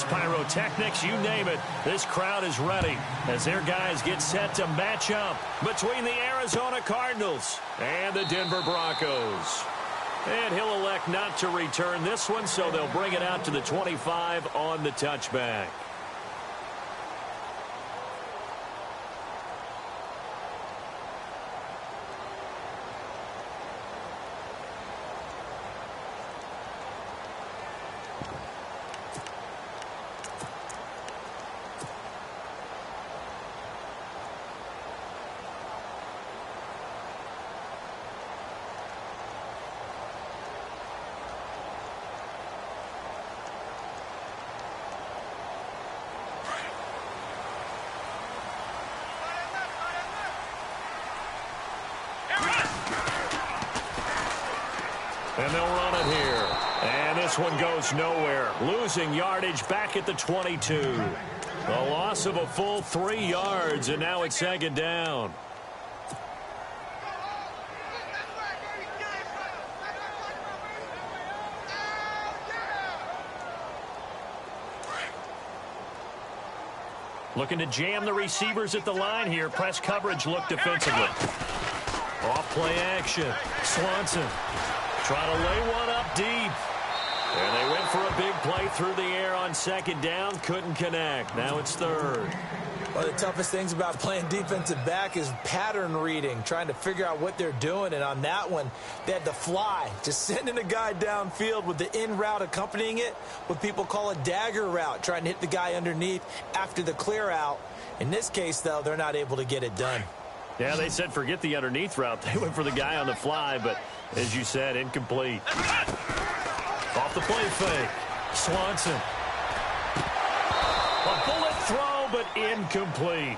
fireworks, pyrotechnics, you name it. This crowd is ready as their guys get set to match up between the Arizona Cardinals and the Denver Broncos. And he'll elect not to return this one, so they'll bring it out to the 25 on the touchback. And they'll run it here. And this one goes nowhere. Losing yardage back at the 22. A loss of a full 3 yards, and now it's second down. Looking to jam the receivers at the line here. Press coverage look defensively. Off play action. Swanson. Trying to lay one up deep. And they went for a big play through the air on second down. Couldn't connect. Now it's third. One of the toughest things about playing defensive back is pattern reading, trying to figure out what they're doing. And on that one, they had to fly, just sending a guy downfield with the in route accompanying it, what people call a dagger route, trying to hit the guy underneath after the clear out. In this case, though, they're not able to get it done. Yeah, they said forget the underneath route. They went for the guy on the fly, but as you said, incomplete. Off the play fake. Swanson. A bullet throw, but incomplete.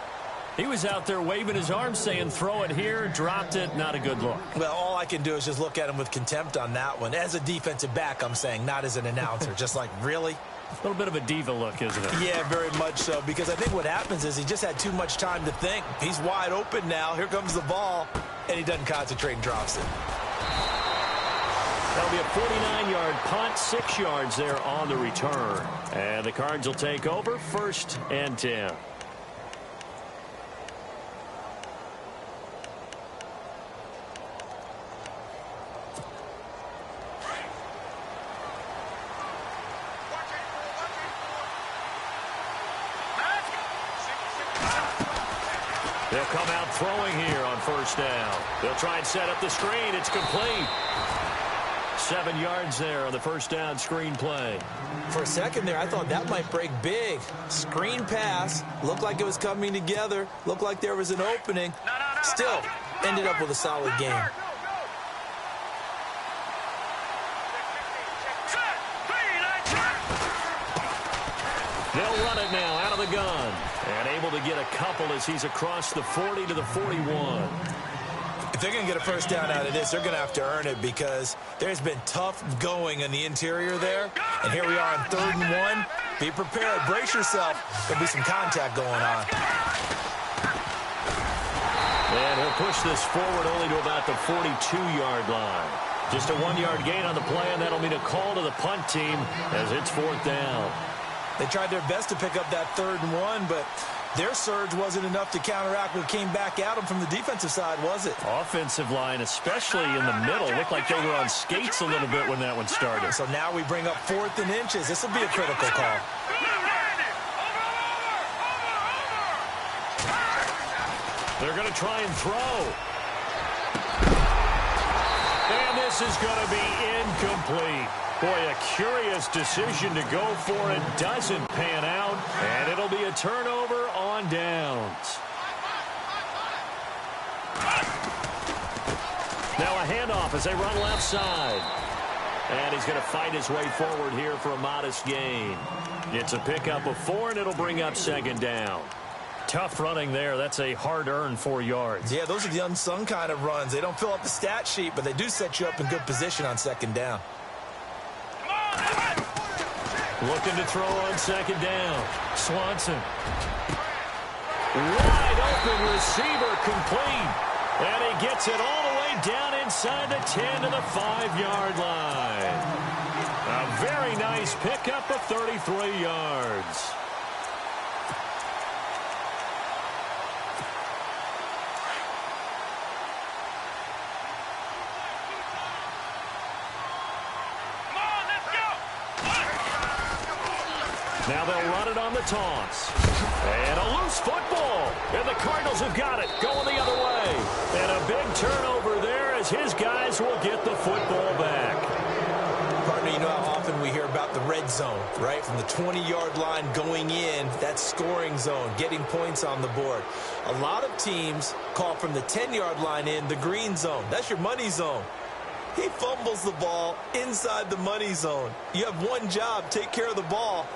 He was out there waving his arms saying throw it here, dropped it, not a good look. Well, all I can do is just look at him with contempt on that one. As a defensive back, I'm saying, not as an announcer. Just like, really? A little bit of a diva look, isn't it? Yeah, very much so, because I think what happens is he just had too much time to think. He's wide open now. Here comes the ball, and he doesn't concentrate and drops it. That'll be a 49-yard punt, 6 yards there on the return. And the Cards will take over, 1st and 10. They'll come out throwing here on 1st down. They'll try and set up the screen. It's complete. 7 yards there on the 1st down screen play. For a second there, I thought that might break big. Screen pass. Looked like it was coming together. Looked like there was an opening. Still, ended up with a solid game. They'll run it now out of the gun. And able to get a couple as he's across the 40 to the 41. If they're going to get a 1st down out of this, they're going to have to earn it because there's been tough going in the interior there. And here we are on 3rd and 1. Be prepared. Brace yourself. There'll be some contact going on. And he'll push this forward only to about the 42-yard line. Just a 1-yard gain on the play, and that'll mean a call to the punt team as it's 4th down. They tried their best to pick up that 3rd and 1, but their surge wasn't enough to counteract what came back at them from the defensive side, was it? Offensive line, especially in the middle, looked like they were on skates a little bit when that one started. So now we bring up 4th and inches. This will be a critical call. They're going to try and throw. And this is going to be incomplete. Boy, a curious decision to go for it. Doesn't pan out, and it'll be a turnover on downs. Now a handoff as they run left side. And he's going to fight his way forward here for a modest gain. It's a pickup of 4, and it'll bring up 2nd down. Tough running there. That's a hard-earned 4 yards. Yeah, those are the unsung kind of runs. They don't fill up the stat sheet, but they do set you up in good position on 2nd down. Looking to throw on 2nd down. Swanson. Wide open receiver complete. And he gets it all the way down inside the 10 to the 5-yard line. A Very nice pickup of 33 yards. Now they'll run it on the toss. And a loose football. And the Cardinals have got it, going the other way. And a big turnover there as his guys will get the football back. Partner, you know how often we hear about the red zone, right? From the 20-yard line going in, that scoring zone, getting points on the board. A lot of teams call from the 10-yard line in the green zone. That's your money zone. He fumbles the ball inside the money zone. You have one job, take care of the ball.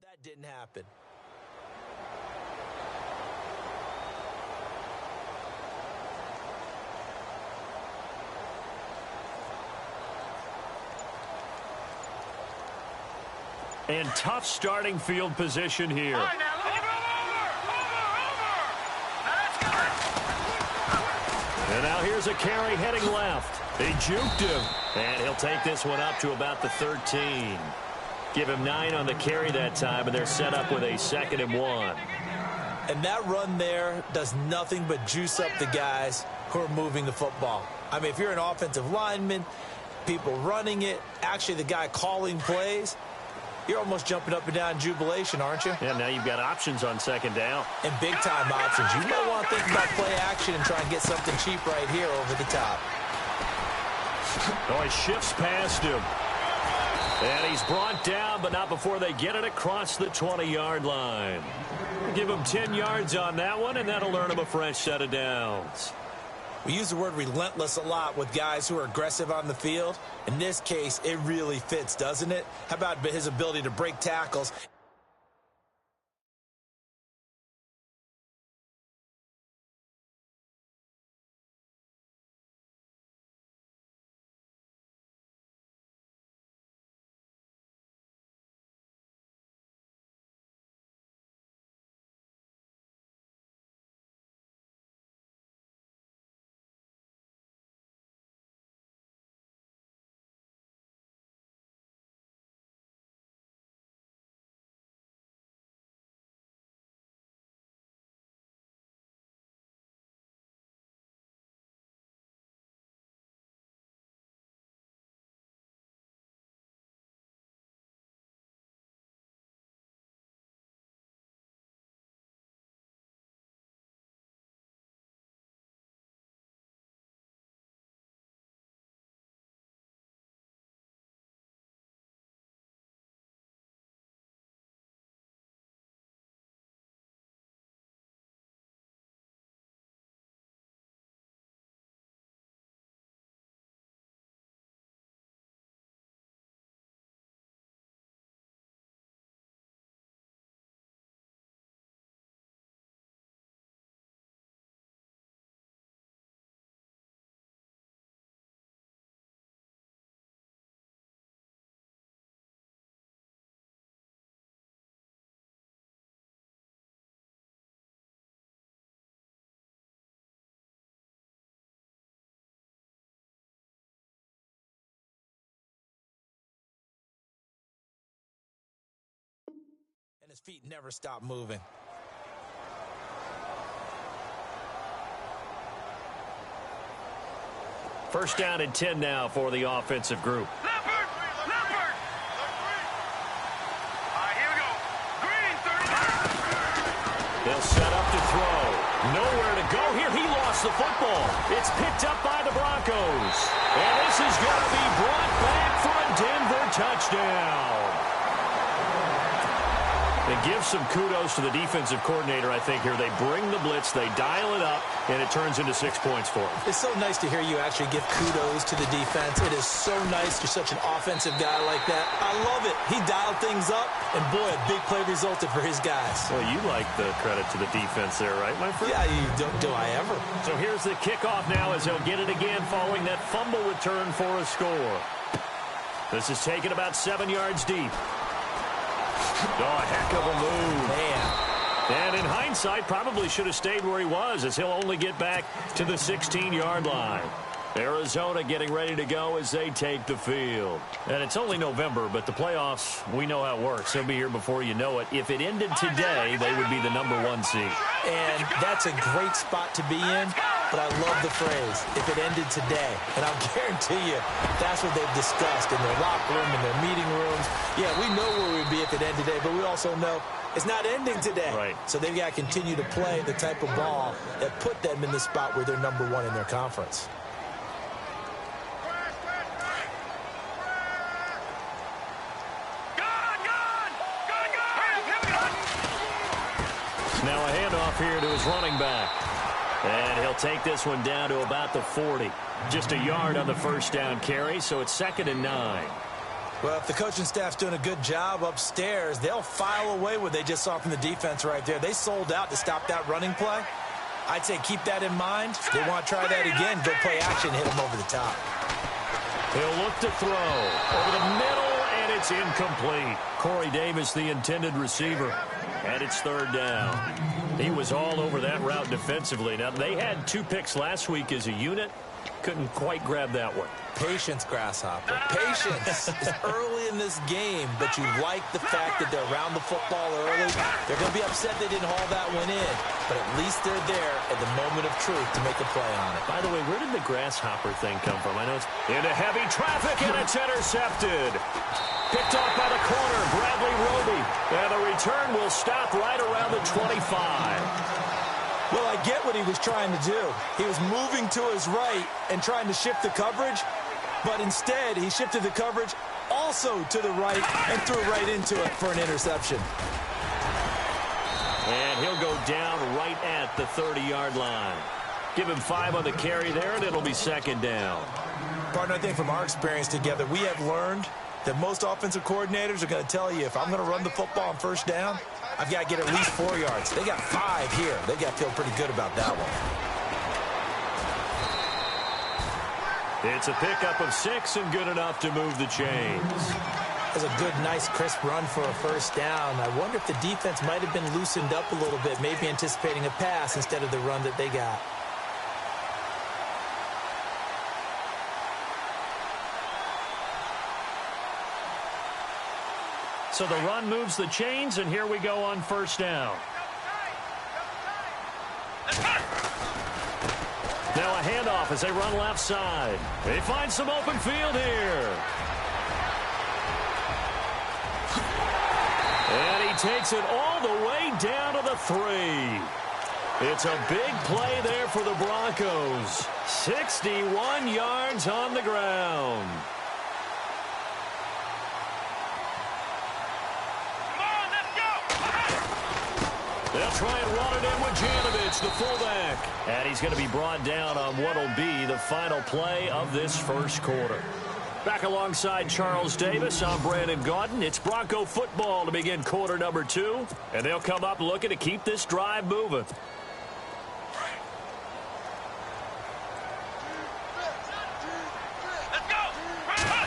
That didn't happen. And tough starting field position here. All right, now, And now here's a carry heading left. They juked him. And he'll take this one up to about the 13. Give him 9 on the carry that time, and they're set up with a 2nd and 1. And that run there does nothing but juice up the guys who are moving the football. I mean, if you're an offensive lineman, people running it, actually the guy calling plays, you're almost jumping up and down in jubilation, aren't you? Yeah, now you've got options on 2nd down. And big-time options. You might want to think about play action and try and get something cheap right here over the top. Oh, he shifts past him. And he's brought down, but not before they get it across the 20-yard line. Give him 10 yards on that one, and that'll earn him a fresh set of downs. We use the word relentless a lot with guys who are aggressive on the field. In this case, it really fits, doesn't it? How about his ability to break tackles? And his feet never stop moving. First down and 10 now for the offensive group. Leopard! Leopard! All right, here we go. Green, 30. They'll set up to throw. Nowhere to go here. He lost the football. It's picked up by the Broncos. And this is going to be brought back for a Denver touchdown. They give some kudos to the defensive coordinator, I think, here. They bring the blitz, they dial it up, and it turns into 6 points for them. It's so nice to hear you actually give kudos to the defense. It is so nice. You're such an offensive guy like that. I love it. He dialed things up, and boy, a big play resulted for his guys. Well, you like the credit to the defense there, right, my friend? Yeah, do I ever. So here's the kickoff now as he'll get it again following that fumble return for a score. This is taken about 7 yards deep. Oh, a heck of a move. Man. And in hindsight, probably should have stayed where he was, as he'll only get back to the 16-yard line. Arizona getting ready to go as they take the field. And it's only November, but the playoffs, we know how it works. They'll be here before you know it. If it ended today, they would be the #1 seed. And that's a great spot to be in, but I love the phrase, if it ended today. And I'll guarantee you, that's what they've discussed in their locker room, in their meeting rooms. Yeah, we know where we'd be if it ended today, but we also know it's not ending today. Right. So they've got to continue to play the type of ball that put them in the spot where they're #1 in their conference. Now a handoff here to his running back. And he'll take this one down to about the 40. Just a yard on the first down carry, so it's 2nd and 9. Well, if the coaching staff's doing a good job upstairs, they'll file away what they just saw from the defense right there. They sold out to stop that running play. I'd say keep that in mind. They want to try that again. Go play action, hit them over the top. He'll look to throw over the middle, and it's incomplete. Corey Davis, the intended receiver. And it's 3rd down. He was all over that route defensively. Now, they had 2 picks last week as a unit. Couldn't quite grab that one. Patience, Grasshopper. Patience. It's early in this game, but you like the fact that they're around the football early. They're going to be upset they didn't haul that one in, but at least they're there at the moment of truth to make a play on it. By the way, where did the Grasshopper thing come from? I know it's into heavy traffic, and it's intercepted. Picked off by the corner, Bradley Roby. And the return will stop right around the 25. Well, I get what he was trying to do. He was moving to his right and trying to shift the coverage, but instead he shifted the coverage also to the right and threw right into it for an interception. And he'll go down right at the 30-yard line. Give him 5 on the carry there, and it'll be 2nd down. Partner, I think from our experience together, we have learned that most offensive coordinators are going to tell you, if I'm going to run the football on 1st down, I've got to get at least 4 yards. They got 5 here. They got to feel pretty good about that one. It's a pickup of 6 and good enough to move the chains. That's a good, nice, crisp run for a 1st down. I wonder if the defense might have been loosened up a little bit, maybe anticipating a pass instead of the run that they got. So the run moves the chains, and here we go on 1st down. Now a handoff as they run left side. They find some open field here. And he takes it all the way down to the 3. It's a big play there for the Broncos. 61 yards on the ground. They'll try and run it in with Janovich, the fullback. And he's going to be brought down on what will be the final play of this 1st quarter. Back alongside Charles Davis, I'm Brandon Gaudin. It's Bronco football to begin quarter number 2. And they'll come up looking to keep this drive moving.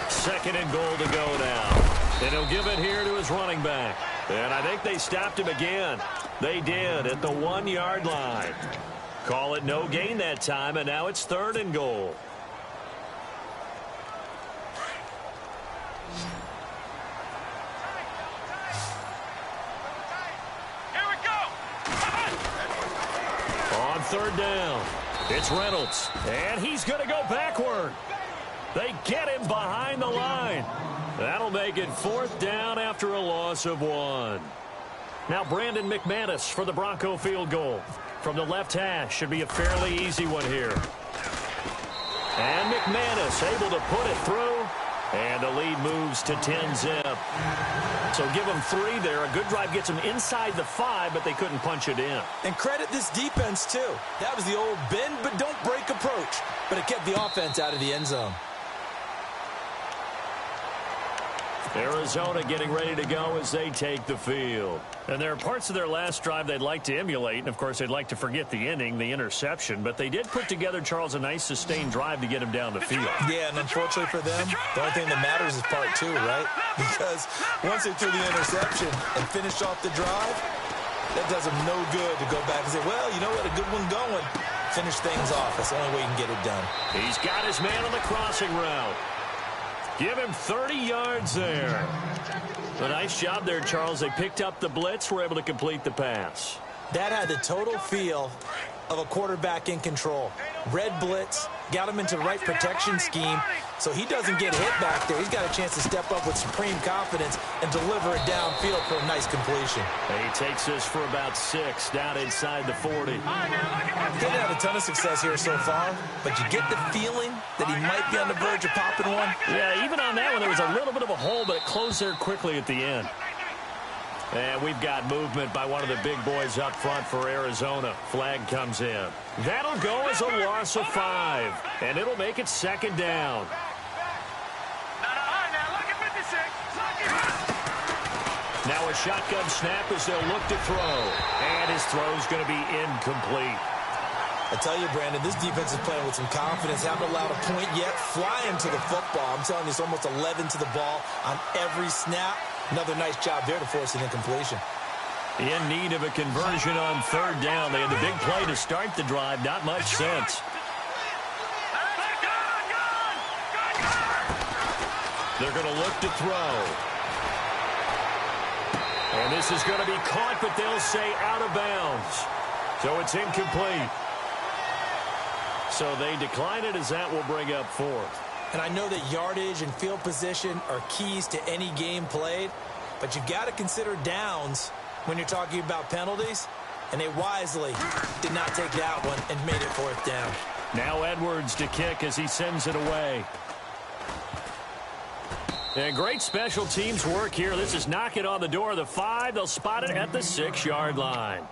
Second and goal to go now. And he'll give it here to his running back. And I think they stopped him again. They did at the 1-yard line. Call it no gain that time, and now it's 3rd and goal. Here we go. On 3rd down, it's Reynolds, and he's going to go backward. They get him behind the line. That'll make it 4th down after a loss of 1. Now Brandon McManus for the Bronco field goal. from the left hash. Should be a fairly easy one here. And McManus able to put it through. And the lead moves to 10-zip. So give them 3 there. A good drive gets them inside the 5, but they couldn't punch it in. And credit this defense, too. That was the old bend but don't break approach. But it kept the offense out of the end zone. Arizona getting ready to go as they take the field. And there are parts of their last drive they'd like to emulate. And, of course, they'd like to forget the inning, the interception. But they did put together, Charles, a nice sustained drive to get him down the field. Yeah, and unfortunately for them, the only thing that matters is part 2, right? Because once they threw the interception and finished off the drive, that does them no good to go back and say, well, you know what, a good one going. Finish things off. That's the only way you can get it done. He's got his man on the crossing route. Give him 30 yards there. A nice job there, Charles. They picked up the blitz, were able to complete the pass. That had the total feel of a quarterback in control. Red blitz, got him into the right protection scheme, so he doesn't get hit back there. He's got a chance to step up with supreme confidence and deliver it downfield for a nice completion. He takes this for about 6 down inside the 40. Didn't have a ton of success here so far, but you get the feeling that he might be on the verge of popping one. Yeah, even on that one, there was a little bit of a hole, but it closed there quickly at the end. And we've got movement by one of the big boys up front for Arizona. Flag comes in. That'll go as a loss of 5, and it'll make it 2nd down. Now a shotgun snap as they'll look to throw. And his throw's going to be incomplete. I tell you, Brandon, this defense is playing with some confidence. Haven't allowed a point yet. Flying to the football. I'm telling you, it's almost 11 to the ball on every snap. Another nice job there to force an incompletion. In need of a conversion on 3rd down. They had the big play to start the drive. Not much sense. They're going to look to throw. And this is going to be caught, but they'll say out of bounds. So it's incomplete. So they decline it as that will bring up 4th. And I know that yardage and field position are keys to any game played, but you've got to consider downs when you're talking about penalties, and they wisely did not take that one and made it 4th down. Now Edwards to kick as he sends it away. And great special teams work here. This is knock it on the door of the 5. They'll spot it at the 6-yard line.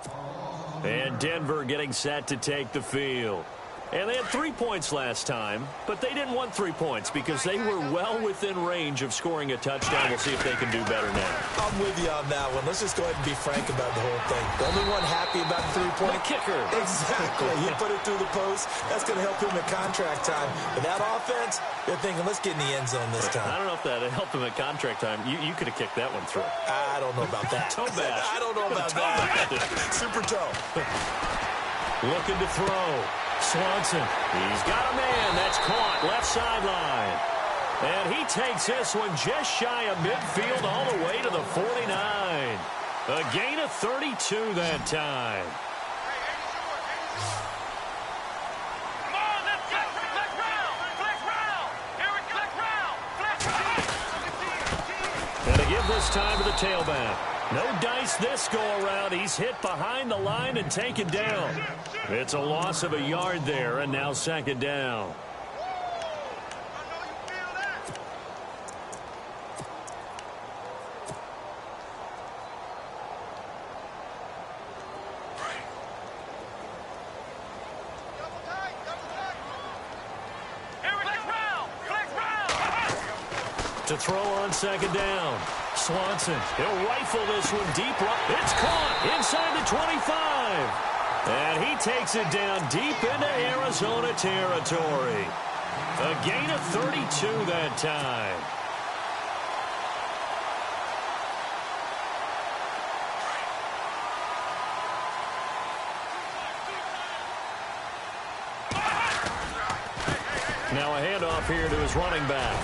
And Denver getting set to take the field. And they had 3 points last time, but they didn't want 3 points because they were well within range of scoring a touchdown. We'll see if they can do better now. I'm with you on that one. Let's just go ahead and be frank about the whole thing. The only one happy about the 3-point kicker. Exactly. You put it through the post. That's going to help him at contract time. But that offense, they're thinking, let's get in the end zone this time. I don't know if that helped him at contract time. You could have kicked that one through. I don't know about that. Toe bash. I don't know about that. Super toe. Looking to throw. Swanson. He's got a man. That's caught. Left sideline. And he takes this one just shy of midfield all the way to the 49. A gain of 32 that time. Come on, let's go. Flex round. Flex round. Eric, flex round. Flex round. And to give this time to the tailback. No dice this go-around. He's hit behind the line and taken down. It's a loss of a yard there, and now 2nd down. To throw on 2nd down. Swanson, he'll rifle this one deep right. It's caught inside the 25. And he takes it down deep into Arizona territory. A gain of 32 that time. Now a handoff here to his running back.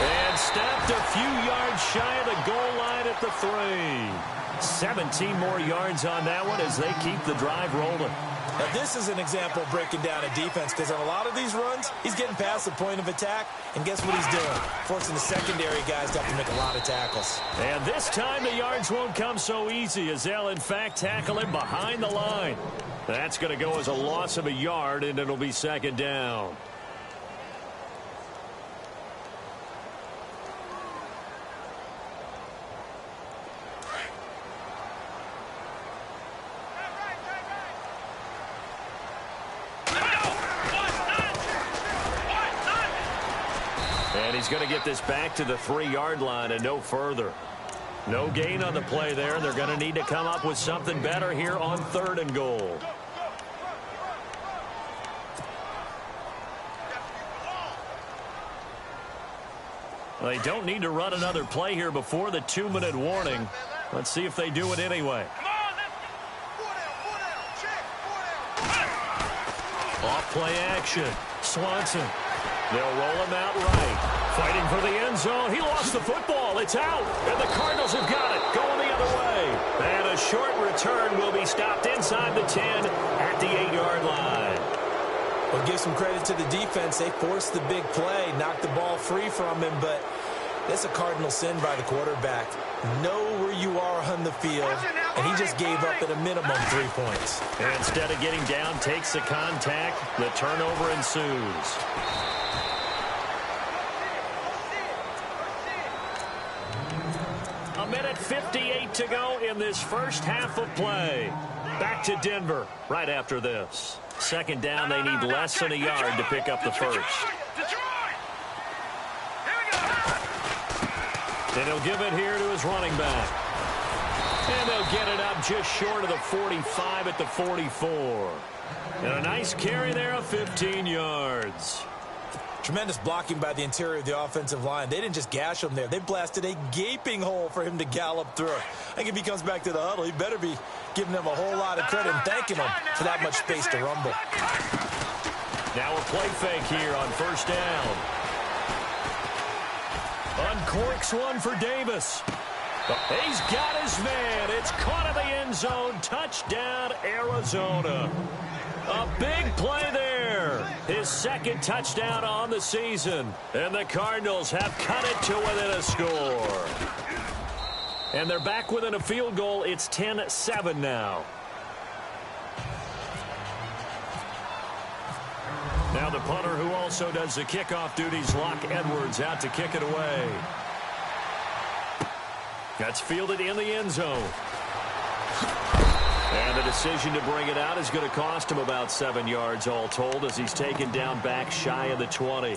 And stopped a few yards shy of the goal line at the 3. 17 more yards on that one as they keep the drive rolling. Now this is an example of breaking down a defense, because on a lot of these runs, he's getting past the point of attack, and guess what he's doing? Forcing the secondary guys to have to make a lot of tackles. And this time the yards won't come so easy as they'll in fact tackle him behind the line. That's going to go as a loss of a yard, and it'll be second down. And he's going to get this back to the 3-yard line and no further. No gain on the play there. They're going to need to come up with something better here on 3rd and goal. They don't need to run another play here before the 2-minute warning. Let's see if they do it anyway. Off play action. Swanson. They'll roll him out right. Fighting for the end zone. He lost the football. It's out. And the Cardinals have got it. Going the other way. And a short return will be stopped inside the 10 at the 8-yard line. Well, give some credit to the defense. They forced the big play, knocked the ball free from him, but that's a cardinal sin by the quarterback. Know where you are on the field, and he just gave up at a minimum 3 points. And instead of getting down, takes the contact. The turnover ensues. A minute 58 to go in this first half of play. Back to Denver right after this. Second down, they need less than a yard to pick up the first. And he'll give it here to his running back. And they'll get it up just short of the 45 at the 44. And a nice carry there of 15 yards. Tremendous blocking by the interior of the offensive line. They didn't just gash him there. They blasted a gaping hole for him to gallop through. I think if he comes back to the huddle, he better be giving them a whole lot of credit and thanking them for that much space to rumble. Now a play fake here on first down. Uncorks one for Davis. He's got his man. It's caught in the end zone. Touchdown, Arizona. A big play there. His second touchdown on the season. And the Cardinals have cut it to within a score. And they're back within a field goal. It's 10-7 now. Now the punter who also does the kickoff duties, Locke Edwards, out to kick it away. That's fielded in the end zone. And the decision to bring it out is going to cost him about 7 yards all told as he's taken down back shy of the 20.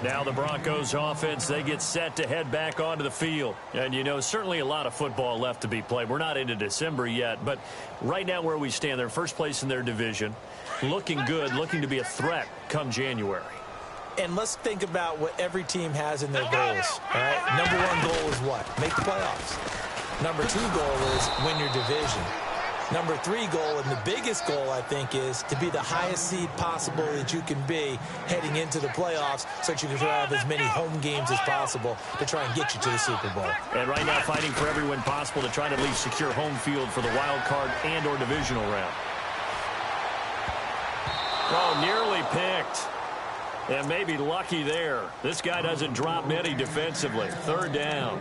Now the Broncos offense, they get set to head back onto the field. And, you know, certainly a lot of football left to be played. We're not into December yet, but right now where we stand, they're first place in their division. Looking good, looking to be a threat come January. And let's think about what every team has in their goals. All right? Number 1 goal is what? Make the playoffs. Number 2 goal is win your division. Number 3 goal, and the biggest goal, I think, is to be the highest seed possible that you can be heading into the playoffs so that you can have as many home games as possible to try and get you to the Super Bowl. And right now fighting for every win possible to try to at least secure home field for the wild card and or divisional round. Oh, nearly picked. And maybe lucky there. This guy doesn't drop many defensively. Third down.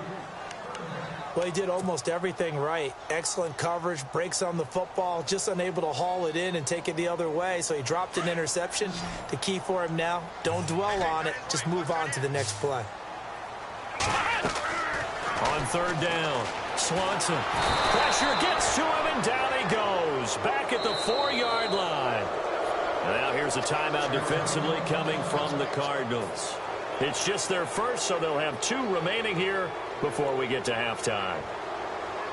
Well, he did almost everything right. Excellent coverage, breaks on the football, just unable to haul it in and take it the other way. So he dropped an interception. The key for him now, don't dwell on it. Just move on to the next play. On third down, Swanson. Pressure gets to him, and down he goes. Back at the 4-yard line. Now here's a timeout defensively coming from the Cardinals. It's just their first, so they'll have 2 remaining here before we get to halftime.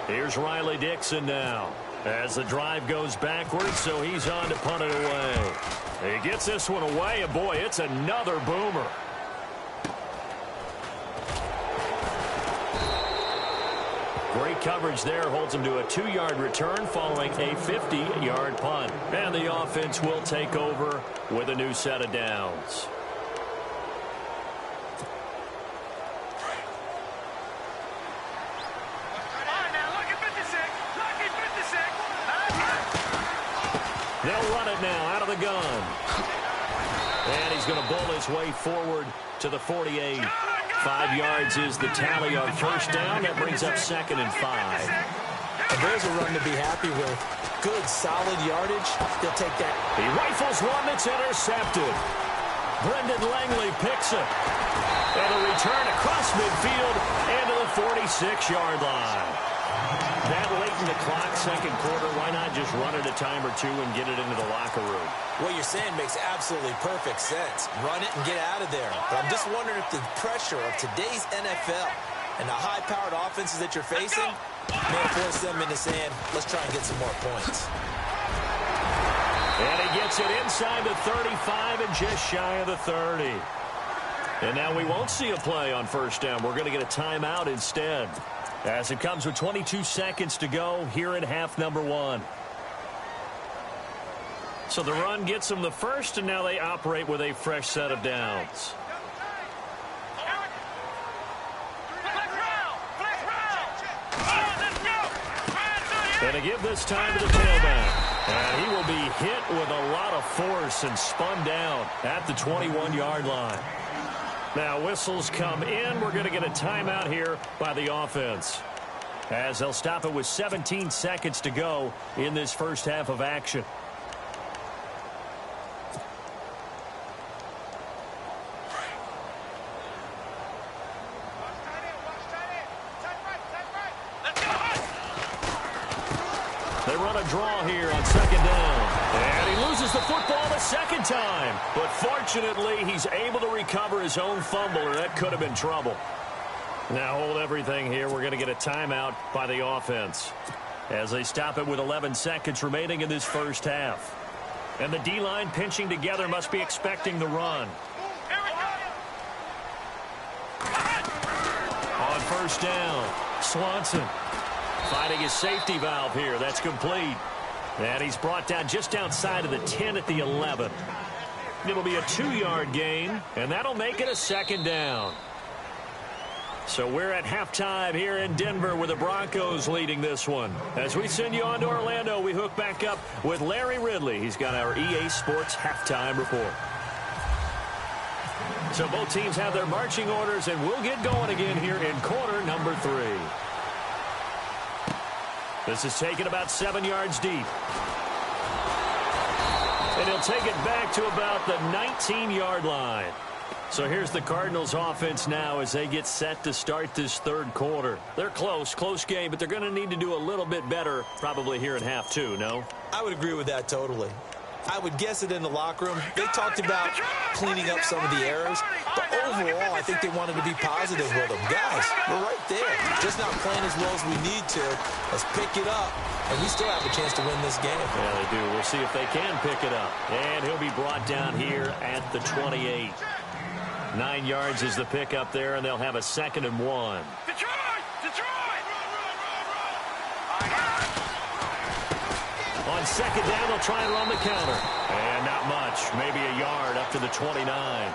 Here's Riley Dixon now as the drive goes backwards, so he's on to punt it away. He gets this one away, and boy, it's another boomer. Great coverage there, holds him to a 2-yard return following a 50-yard punt. And the offense will take over with a new set of downs. They'll run it now out of the gun. And he's going to bowl his way forward to the 48. 5 yards is the tally on first down. That brings up 2nd and 5. And there's a run to be happy with. good, solid yardage, they'll take that. He rifles one that's intercepted. Brendan Langley picks it. And a return across midfield and to the 46-yard line. That late in the clock, second quarter, why not just run it a time or two and get it into the locker room? What you're saying makes absolutely perfect sense. Run it and get out of there. But I'm just wondering if the pressure of today's NFL and the high-powered offenses that you're facing may force them into saying, let's try and get some more points. And he gets it inside the 35 and just shy of the 30. And now we won't see a play on first down. We're going to get a timeout instead, as it comes with 22 seconds to go here in half number one. So the run gets them the first, and now they operate with a fresh set of downs. And to give this time to the tailback. And he will be hit with a lot of force and spun down at the 21-yard line. Now whistles come in. We're going to get a timeout here by the offense, as they'll stop it with 17 seconds to go in this first half of action. They run a draw here on second down. And he loses the football the second time. But fortunately, he's able to recover his own fumble, or that could have been trouble. Now hold everything here. We're going to get a timeout by the offense, as they stop it with 11 seconds remaining in this first half. And the D-line pinching together must be expecting the run. On first down, Swanson finding his safety valve here. That's complete. And he's brought down just outside of the 10 at the 11. It'll be a 2-yard gain, and that'll make it a second down. So we're at halftime here in Denver with the Broncos leading this one. As we send you on to Orlando, we hook back up with Larry Ridley. He's got our EA Sports halftime report. So both teams have their marching orders, and we'll get going again here in quarter number 3. This is taken about 7 yards deep. And he'll take it back to about the 19-yard line. So here's the Cardinals offense now as they get set to start this third quarter. They're close game, but they're going to need to do a little bit better probably here in half 2, no? I would agree with that totally. I would guess it in the locker room. They talked about cleaning up some of the errors, but overall, I think they wanted to be positive with them. Guys, we're right there. Just not playing as well as we need to. Let's pick it up, and we still have a chance to win this game. Yeah, they do. We'll see if they can pick it up. And he'll be brought down here at the 28. 9 yards is the pickup there, and they'll have a 2nd and 1. On second down, they'll try and run the counter. And not much. Maybe a yard up to the 29.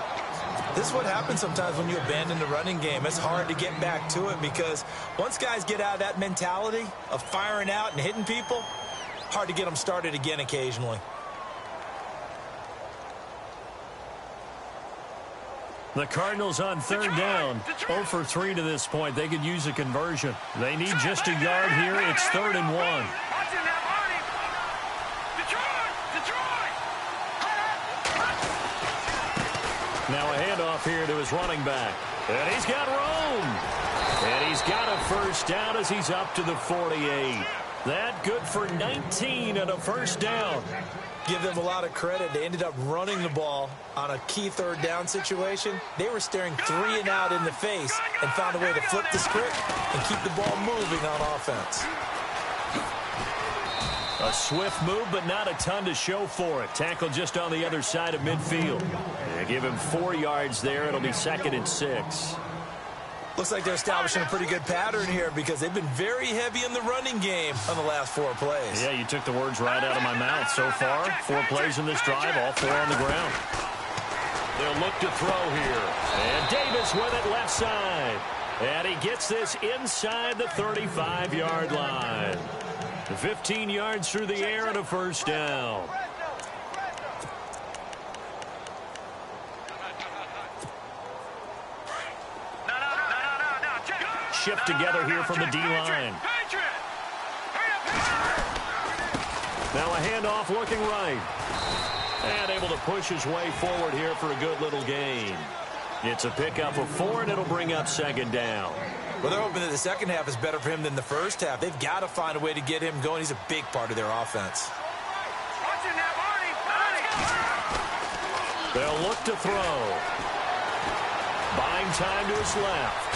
This is what happens sometimes when you abandon the running game. It's hard to get back to it because once guys get out of that mentality of firing out and hitting people, hard to get them started again occasionally. The Cardinals on third down, 0 for 3 to this point. They could use a conversion. They need just a yard here. It's 3rd and 1. Now a handoff here to his running back. And he's got room. And he's got a first down as he's up to the 48. That good for 19 and a first down. Give them a lot of credit. They ended up running the ball on a key third down situation. They were staring 3 and out in the face and found a way to flip the script and keep the ball moving on offense. A swift move, but not a ton to show for it. Tackle just on the other side of midfield. They give him 4 yards there. It'll be 2nd and 6. Looks like they're establishing a pretty good pattern here because they've been very heavy in the running game on the last 4 plays. Yeah, you took the words right out of my mouth. So far, 4 plays in this drive, all 4 on the ground. They'll look to throw here. And Davis with it left side. And he gets this inside the 35-yard line. 15 yards through the air and a first down. Shift together here from the D-line. Now a handoff looking right. And able to push his way forward here for a good little gain. It's a pickup of 4, and it'll bring up second down. Well, they're hoping that the second half is better for him than the first half. They've got to find a way to get him going. He's a big part of their offense. They'll look to throw. Buying time to his left.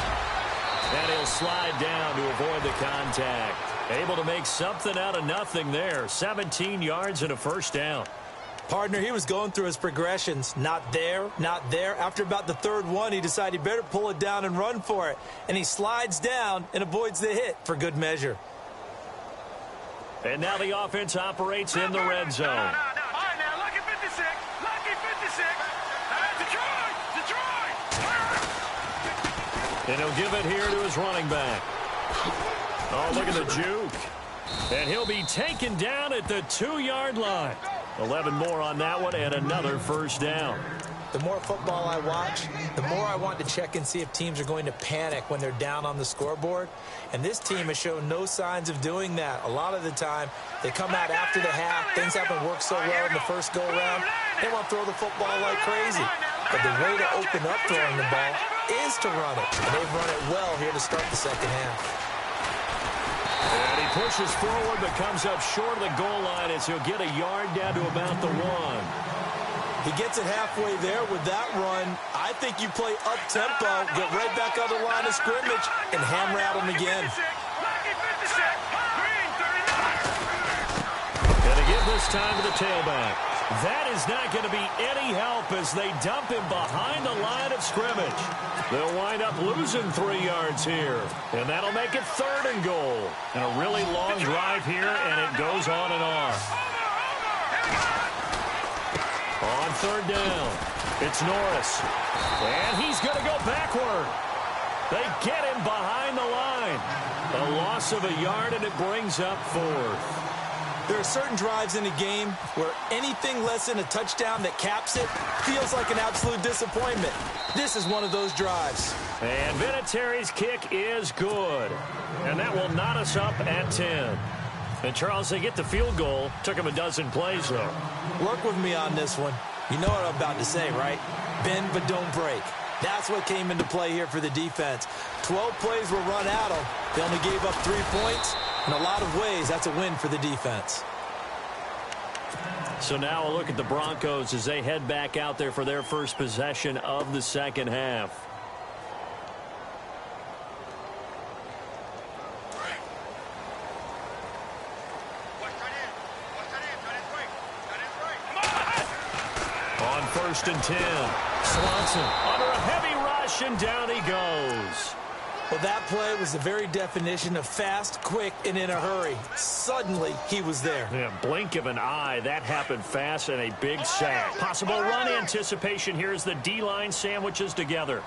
And he'll slide down to avoid the contact. Able to make something out of nothing there. 17 yards and a first down. Partner, he was going through his progressions. Not there, not there. After about the third one, he decided he better pull it down and run for it. And he slides down and avoids the hit for good measure. And now the offense operates in the red zone. All right, now, lucky 56. Lucky 56. Detroit. And he'll give it here to his running back. Oh, look at the juke. And he'll be taken down at the 2-yard line. 11 more on that one and another first down. The more football I watch, the more I want to check and see if teams are going to panic when they're down on the scoreboard. And this team has shown no signs of doing that. A lot of the time, they come out after the half. Things haven't worked so well in the first go-around. They want to throw the football like crazy. But the way to open up throwing the ball is to run it. And they've run it well here to start the second half. And he pushes forward but comes up short of the goal line as he'll get a yard down to about the 1. He gets it halfway there with that run. I think you play up-tempo, get right back on the line of scrimmage, and hammer at him again. And to give this time to the tailback. That is not going to be any help as they dump him behind the line of scrimmage. They'll wind up losing 3 yards here. And that'll make it 3rd and goal. And a really long drive here, and it goes on and on. On 3rd down, it's Norris. And he's going to go backward. They get him behind the line. A loss of a yard, and it brings up 4th. There are certain drives in a game where anything less than a touchdown that caps it feels like an absolute disappointment. This is one of those drives. And Vinatieri's kick is good. And that will knot us up at 10. And, Charles, they get the field goal. Took him a dozen plays, though. Work with me on this one. You know what I'm about to say, right? Bend but don't break. That's what came into play here for the defense. 12 plays were run at them. They only gave up 3 points. In a lot of ways, that's a win for the defense. So now a look at the Broncos as they head back out there for their first possession of the second half. On 1st and 10, Swanson under a heavy rush, and down he goes. Well, that play was the very definition of fast, quick, and in a hurry. Suddenly, he was there. Yeah, blink of an eye. That happened fast and a big sack. Possible run anticipation here as the D-line sandwiches together.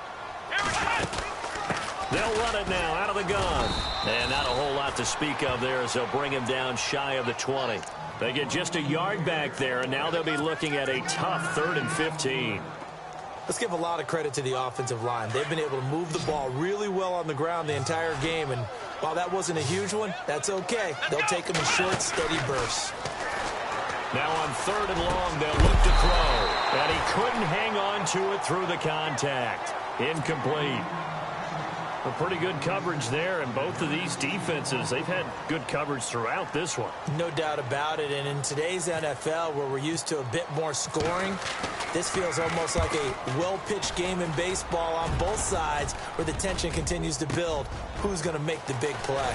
They'll run it now out of the gun. And not a whole lot to speak of there as they'll bring him down shy of the 20. They get just a yard back there, and now they'll be looking at a tough 3rd and 15. Let's give a lot of credit to the offensive line. They've been able to move the ball really well on the ground the entire game, and while that wasn't a huge one, that's okay. They'll take them in short, steady bursts. Now on 3rd and long, they'll look to throw, and he couldn't hang on to it through the contact. Incomplete. A pretty good coverage there, and both of these defenses, they've had good coverage throughout this one. No doubt about it, and in today's NFL, where we're used to a bit more scoring, this feels almost like a well-pitched game in baseball on both sides where the tension continues to build. Who's going to make the big play?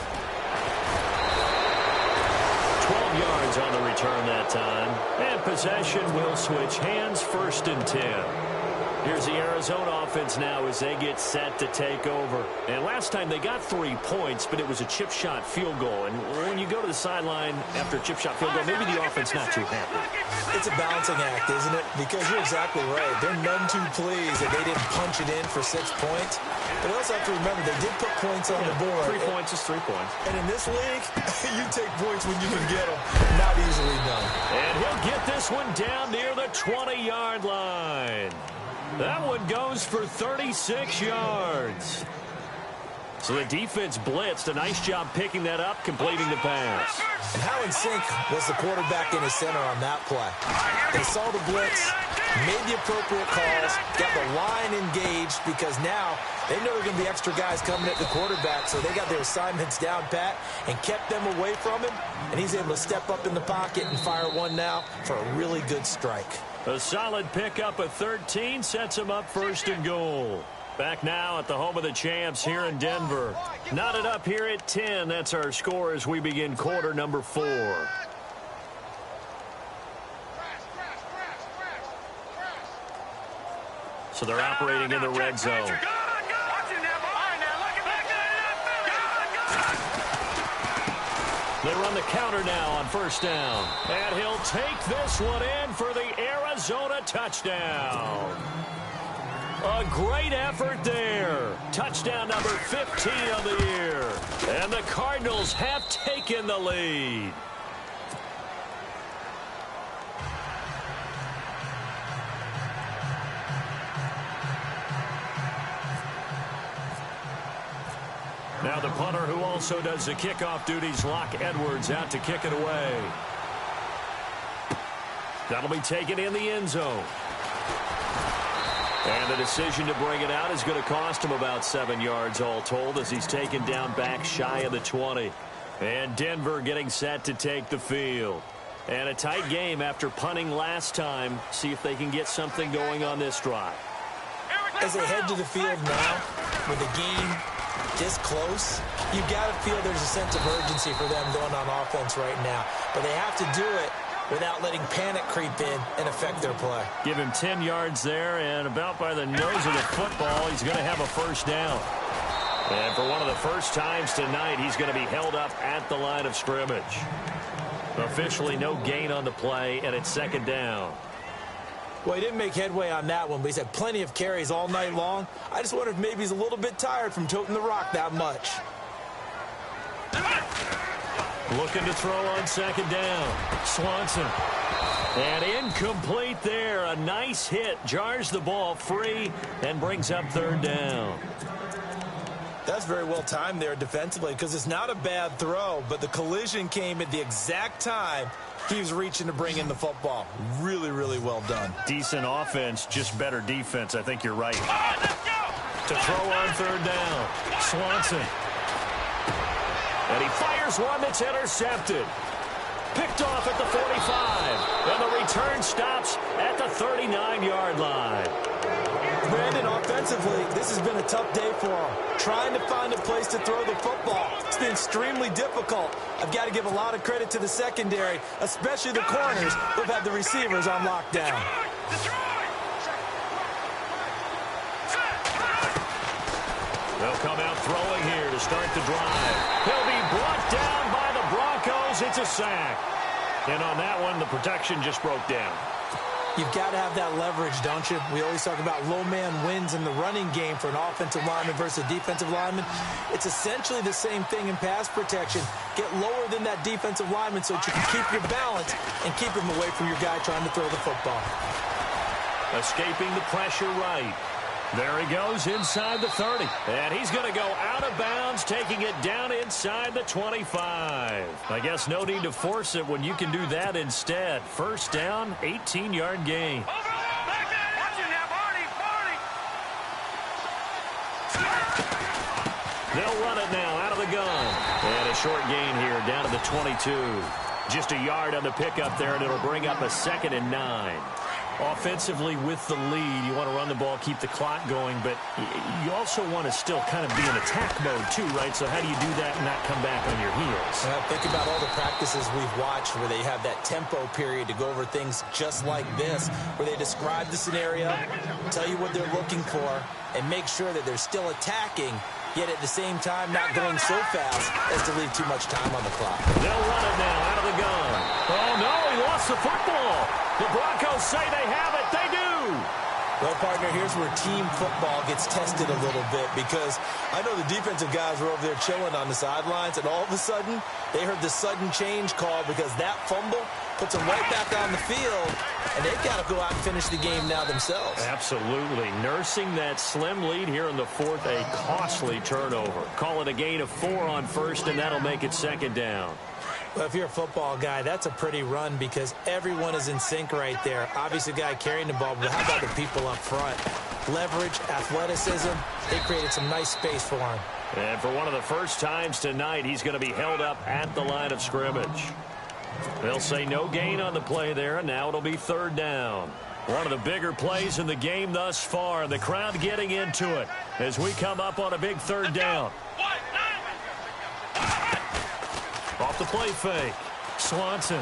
12 yards on the return that time, and possession will switch hands. 1st and 10. Here's the Arizona offense now as they get set to take over. And last time they got 3 points, but it was a chip shot field goal. And when you go to the sideline after a chip shot field goal, maybe the offense not too happy. It's a balancing act, isn't it? Because you're exactly right. They're none too pleased that they didn't punch it in for 6 points. But you also have to remember they did put points on the board. 3 points is 3 points. And in this league, you take points when you can get them. Not easily done. And he'll get this one down near the 20-yard line. That one goes for 36 yards. So the defense blitzed. A nice job picking that up, completing the pass. And how in sync was the quarterback in his center on that play? They saw the blitz, made the appropriate calls, got the line engaged because now they know there are going to be extra guys coming at the quarterback, so they got their assignments down pat and kept them away from him, and he's able to step up in the pocket and fire one now for a really good strike. A solid pickup of 13 sets him up first and goal. Back now at the home of the champs here in Denver. Knotted up here at 10. That's our score as we begin quarter number 4. So they're operating in the red zone. They run the counter now on first down. And he'll take this one in for the Arizona touchdown. A great effort there. Touchdown number 15 of the year. And the Cardinals have taken the lead. Now the punter who also does the kickoff duties, Locke Edwards, out to kick it away. That'll be taken in the end zone. And the decision to bring it out is going to cost him about 7 yards all told as he's taken down back shy of the 20. And Denver getting set to take the field. And a tight game after punting last time. See if they can get something going on this drive. As they head to the field now with the game this close, you've got to feel there's a sense of urgency for them going on offense right now. But they have to do it without letting panic creep in and affect their play. Give him 10 yards there, and about by the nose of the football, he's going to have a first down. And for one of the first times tonight, he's going to be held up at the line of scrimmage. Officially no gain on the play, and it's second down. Well, he didn't make headway on that one, but he's had plenty of carries all night long. I just wonder if maybe he's a little bit tired from toting the rock that much. Looking to throw on second down. Swanson. And incomplete there. A nice hit. Jars the ball free and brings up third down. That's very well timed there defensively because it's not a bad throw, but the collision came at the exact time he was reaching to bring in the football. Really, really well done. Decent offense, just better defense. I think you're right. To throw on third down. Swanson. And he fires one that's intercepted. Picked off at the 45. And the return stops at the 39-yard line. Brandon, offensively, this has been a tough day for him. Trying to find a place to throw the football. It's been extremely difficult. I've got to give a lot of credit to the secondary, especially the corners who've had the receivers on lockdown. They'll come out throwing here to start the drive. He'll be brought down by the Broncos. It's a sack. And on that one, the protection just broke down. You've got to have that leverage, don't you? We always talk about low man wins in the running game for an offensive lineman versus a defensive lineman. It's essentially the same thing in pass protection. Get lower than that defensive lineman so that you can keep your balance and keep him away from your guy trying to throw the football. Escaping the pressure right. There he goes inside the 30. And he's going to go out of bounds, taking it down inside the 25. I guess no need to force it when you can do that instead. First down, 18-yard gain. They'll run it now out of the gun. And a short gain here down to the 22. Just a yard on the pickup there, and it'll bring up a 2nd and 9. Offensively with the lead, you want to run the ball, keep the clock going, but you also want to still kind of be in attack mode too, right? So how do you do that and not come back on your heels? Think about all the practices we've watched where they have that tempo period to go over things just like this, where they describe the scenario, tell you what they're looking for, and make sure that they're still attacking, yet at the same time not going so fast as to leave too much time on the clock. They'll run it now out of the gun. Oh, no, he lost the football. The Broncos say they have it. They do. Well, partner, here's where team football gets tested a little bit, because I know the defensive guys were over there chilling on the sidelines, and all of a sudden, they heard the sudden change call because that fumble puts them right back on the field, and they've got to go out and finish the game now themselves. Absolutely. Nursing that slim lead here in the fourth, a costly turnover. Call it a gain of 4 on first, and that'll make it second down. Well, if you're a football guy, that's a pretty run because everyone is in sync right there. Obviously, the guy carrying the ball, but how about the people up front? Leverage, athleticism, they created some nice space for him. And for one of the first times tonight, he's going to be held up at the line of scrimmage. They'll say no gain on the play there, and now it'll be third down. One of the bigger plays in the game thus far. The crowd getting into it as we come up on a big third down. Off the play fake. Swanson.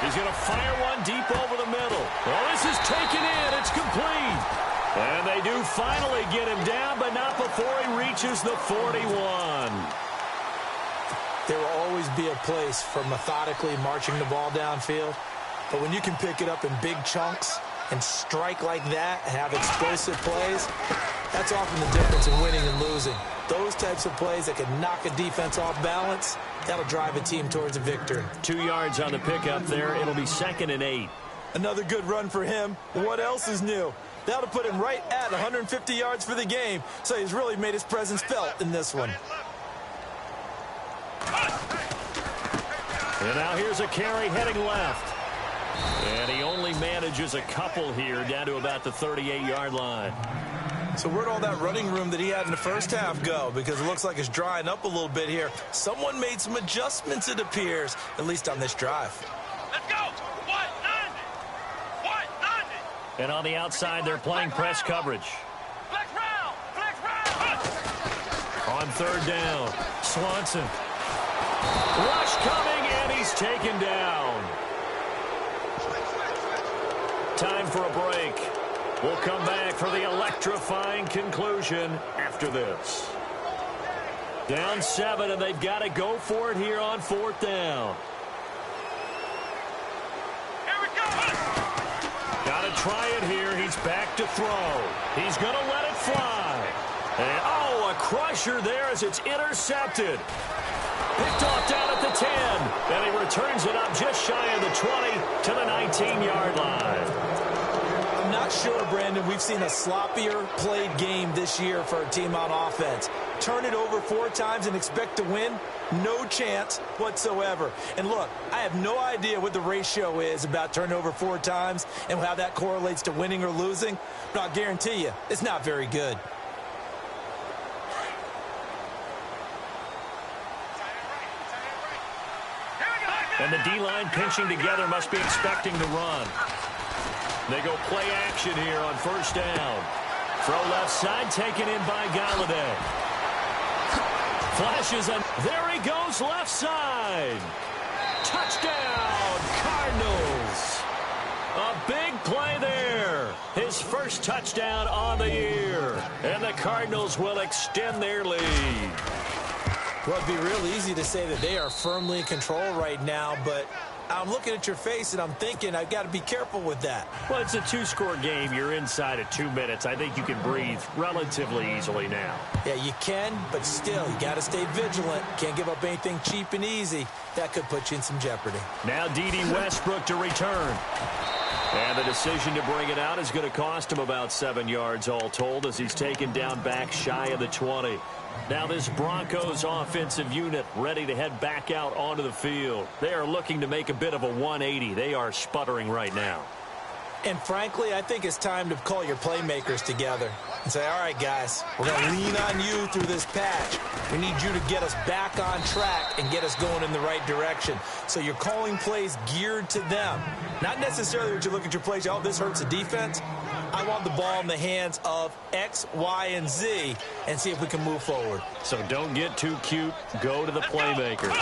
He's going to fire one deep over the middle. Well, this is taken in. It's complete. And they do finally get him down, but not before he reaches the 41. There will always be a place for methodically marching the ball downfield. But when you can pick it up in big chunks and strike like that, have explosive plays, that's often the difference in winning and losing. Those types of plays that can knock a defense off balance, that'll drive a team towards a victory. 2 yards on the pickup there. It'll be 2nd and 8. Another good run for him. What else is new? That'll put him right at 150 yards for the game, so he's really made his presence felt in this one. And now here's a carry heading left. And he only manages a couple here down to about the 38-yard line. So where'd all that running room that he had in the first half go? Because it looks like it's drying up a little bit here. Someone made some adjustments, it appears, at least on this drive. Let's go. 190. And on the outside, they're playing press coverage. Flex round. Flex round. On third down, Swanson. Rush coming, and he's taken down. Time for a break. We'll come back for the electrifying conclusion after this. Down 7, and they've got to go for it here on 4th down. Here we go. Got to try it here. He's back to throw. He's going to let it fly. And, oh, a crusher there as it's intercepted. Picked off down at the 10. And he returns it up just shy of the 20 to the 19-yard line. I'm not sure, Brandon, we've seen a sloppier played game this year for a team on offense. Turn it over 4 times and expect to win? No chance whatsoever. And look, I have no idea what the ratio is about turning over 4 times and how that correlates to winning or losing, but I'll guarantee you it's not very good. And the D-line pinching together must be expecting the run. They go play action here on first down. Throw left side, taken in by Galladay. Flashes, and there he goes left side. Touchdown, Cardinals. A big play there. His first touchdown on the year. And the Cardinals will extend their lead. Well, it'd be real easy to say that they are firmly in control right now, but I'm looking at your face and I'm thinking I've got to be careful with that. Well, it's a 2-score game. You're inside of 2 minutes. I think you can breathe relatively easily now. Yeah, you can, but still, you got to stay vigilant. Can't give up anything cheap and easy. That could put you in some jeopardy. Now D.D. Westbrook to return. And the decision to bring it out is going to cost him about 7 yards all told as he's taken down back shy of the 20. Now this Broncos offensive unit ready to head back out onto the field. They are looking to make a bit of a 180. They are sputtering right now. And frankly, I think it's time to call your playmakers together and say, all right, guys, we're going to lean on you through this patch. We need you to get us back on track and get us going in the right direction. So you're calling plays geared to them. Not necessarily what you look at your plays, oh, this hurts the defense. I want the ball in the hands of X, Y, and Z and see if we can move forward. So don't get too cute. Go to the playmakers.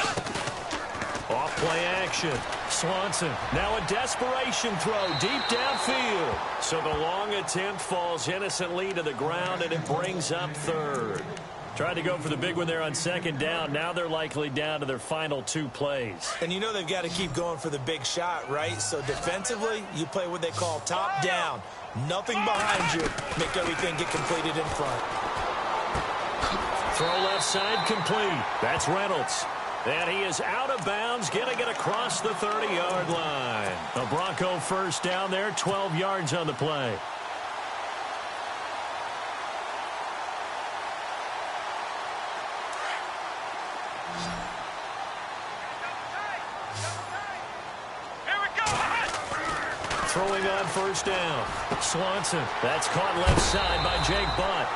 Off play action. Swanson. Now a desperation throw deep downfield. So the long attempt falls innocently to the ground, and it brings up third. Tried to go for the big one there on second down. Now they're likely down to their final 2 plays. And you know they've got to keep going for the big shot, right? So defensively, you play what they call top down. Nothing behind you. Make everything get completed in front. Throw left side complete. That's Reynolds. And he is out of bounds, getting it across the 30-yard line. A Bronco first down there, 12 yards on the play. Throwing on first down. Swanson. That's caught left side by Jake Butt.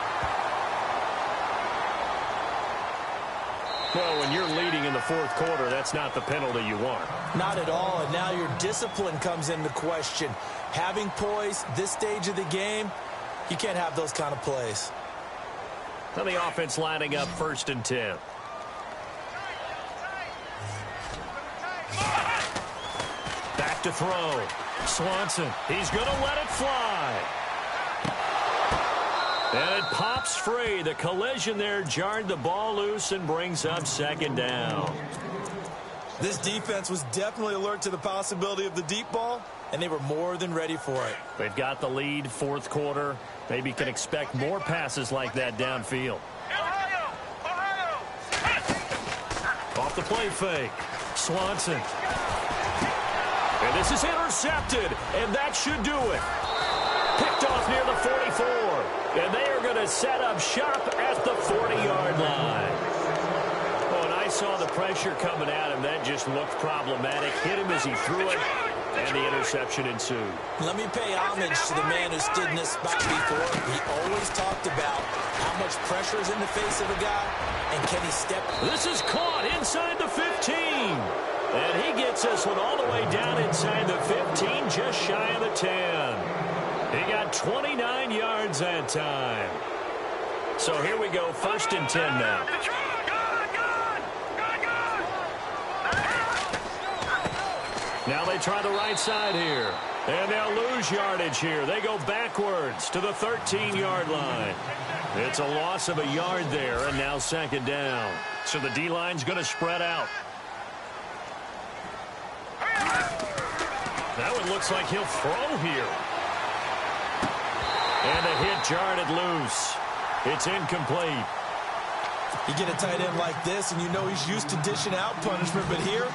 Well, when you're leading in the fourth quarter, that's not the penalty you want. Not at all, and now your discipline comes into question. Having poise this stage of the game, you can't have those kind of plays. Now the offense lining up 1st and 10. Back to throw. Swanson. He's going to let it fly. And it pops free. The collision there jarred the ball loose and brings up 2nd down. This defense was definitely alert to the possibility of the deep ball, and they were more than ready for it. They've got the lead, 4th quarter. Maybe can expect more passes like that downfield. Off the play fake. Swanson. And this is intercepted, and that should do it. Picked off near the 44, and they are going to set up shop at the 40-yard line. Oh, and I saw the pressure coming at him. That just looked problematic. Hit him as he threw it, and the interception ensued. Let me pay homage to the man who stood in this spot before. He always talked about how much pressure is in the face of a guy, and can he step. This is caught inside the 15. And he gets this one all the way down inside the 15, just shy of the 10. He got 29 yards that time. So here we go, 1st and 10 now. Now they try the right side here. And they'll lose yardage here. They go backwards to the 13-yard line. It's a loss of a yard there, and now 2nd down. So the D-line's going to spread out. That one looks like he'll throw here. And the hit jarred it loose. It's incomplete. You get a tight end like this, and you know he's used to dishing out punishment, but here,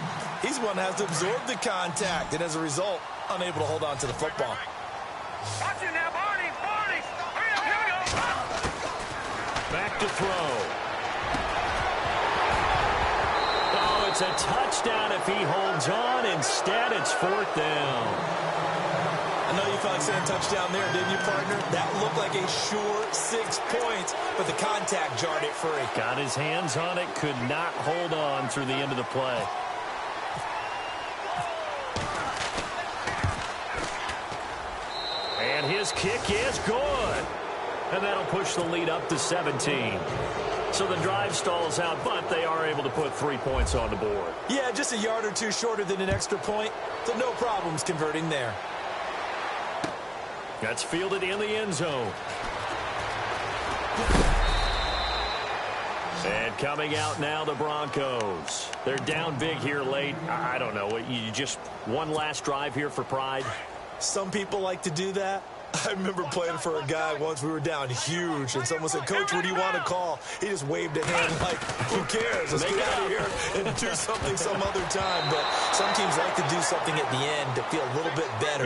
he's one that has to absorb the contact, and as a result, unable to hold on to the football. Watch it now, Barney! Barney! Hurry up, here we go! Back to throw. Oh, it's a touchdown if he holds on. Instead, it's 4th down. I know you felt like saying touchdown there, didn't you, partner? That looked like a sure 6 points, but the contact jarred it free. Got his hands on it, could not hold on through the end of the play. And his kick is good. And that'll push the lead up to 17. So the drive stalls out, but they are able to put 3 points on the board. Yeah, just a yard or two shorter than an extra point, so no problems converting there. That's fielded in the end zone. And coming out now, the Broncos. They're down big here late. I don't know. You just one last drive here for pride? Some people like to do that. I remember playing for a guy once. We were down huge, and someone said, "Coach, what do you want to call?" He just waved a hand like, who cares? Let's get out of here and do something some other time. But some teams like to do something at the end to feel a little bit better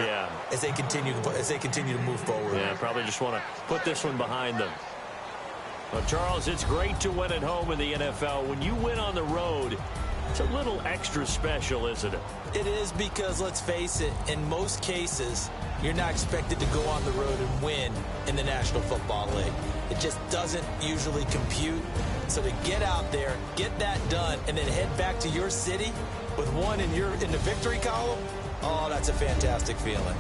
as they continue to move forward. Yeah, probably just want to put this one behind them. Well, Charles, it's great to win at home in the NFL. When you win on the road, it's a little extra special, isn't it? It is, because let's face it, in most cases, you're not expected to go on the road and win in the National Football League. It just doesn't usually compute. So to get out there, get that done, and then head back to your city with one in the victory column, oh, that's a fantastic feeling.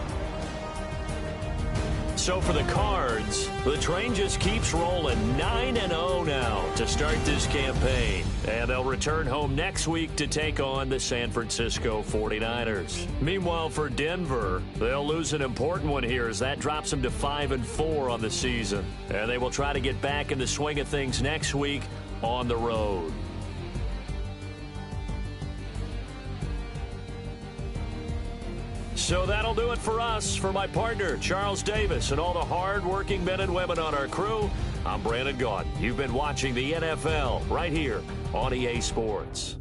So for the Cards, the train just keeps rolling 9-0 now to start this campaign. And they'll return home next week to take on the San Francisco 49ers. Meanwhile, for Denver, they'll lose an important one here as that drops them to 5-4 on the season. And they will try to get back in the swing of things next week on the road. So that'll do it for us. For my partner, Charles Davis, and all the hard-working men and women on our crew, I'm Brandon Gaudin. You've been watching the NFL right here on EA Sports.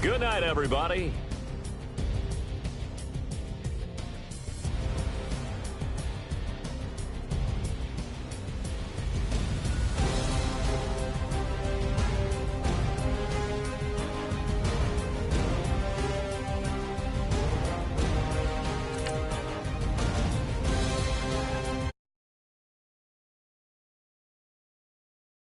Good night, everybody.